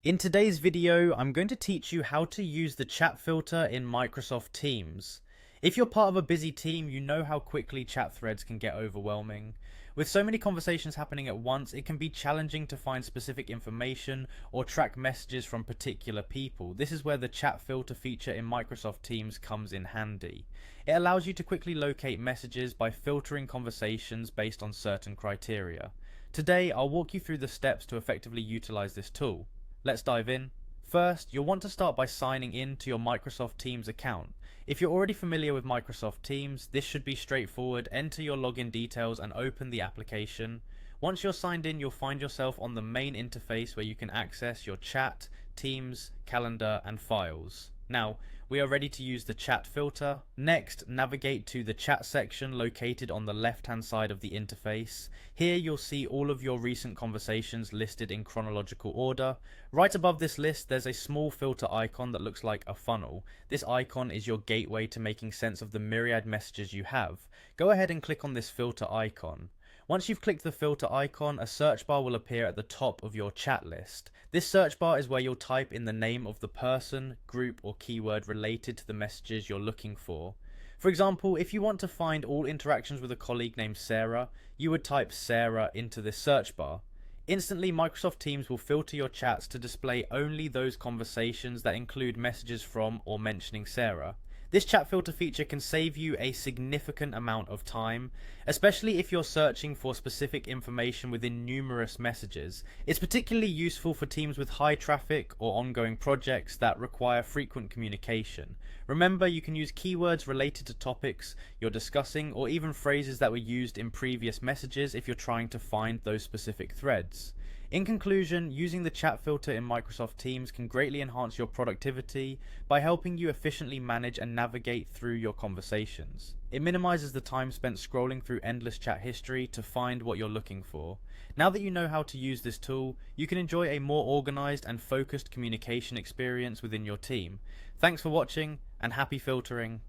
In today's video, I'm going to teach you how to use the chat filter in Microsoft Teams. If you're part of a busy team, you know how quickly chat threads can get overwhelming. With so many conversations happening at once, it can be challenging to find specific information or track messages from particular people. This is where the chat filter feature in Microsoft Teams comes in handy. It allows you to quickly locate messages by filtering conversations based on certain criteria. Today, I'll walk you through the steps to effectively utilize this tool. Let's dive in. First, you'll want to start by signing in to your Microsoft Teams account. If you're already familiar with Microsoft Teams, this should be straightforward. Enter your login details and open the application. Once you're signed in, you'll find yourself on the main interface where you can access your chat, Teams, calendar, and files. Now, we are ready to use the chat filter. Next, navigate to the chat section located on the left-hand side of the interface. Here you'll see all of your recent conversations listed in chronological order. Right above this list, there's a small filter icon that looks like a funnel. This icon is your gateway to making sense of the myriad messages you have. Go ahead and click on this filter icon. Once you've clicked the filter icon, a search bar will appear at the top of your chat list. This search bar is where you'll type in the name of the person, group, or keyword related to the messages you're looking for. For example, if you want to find all interactions with a colleague named Sarah, you would type Sarah into this search bar. Instantly, Microsoft Teams will filter your chats to display only those conversations that include messages from or mentioning Sarah. This chat filter feature can save you a significant amount of time, especially if you're searching for specific information within numerous messages. It's particularly useful for teams with high traffic or ongoing projects that require frequent communication. Remember, you can use keywords related to topics you're discussing or even phrases that were used in previous messages if you're trying to find those specific threads. In conclusion, using the chat filter in Microsoft Teams can greatly enhance your productivity by helping you efficiently manage and navigate through your conversations. It minimizes the time spent scrolling through endless chat history to find what you're looking for. Now that you know how to use this tool, you can enjoy a more organized and focused communication experience within your team. Thanks for watching, and happy filtering.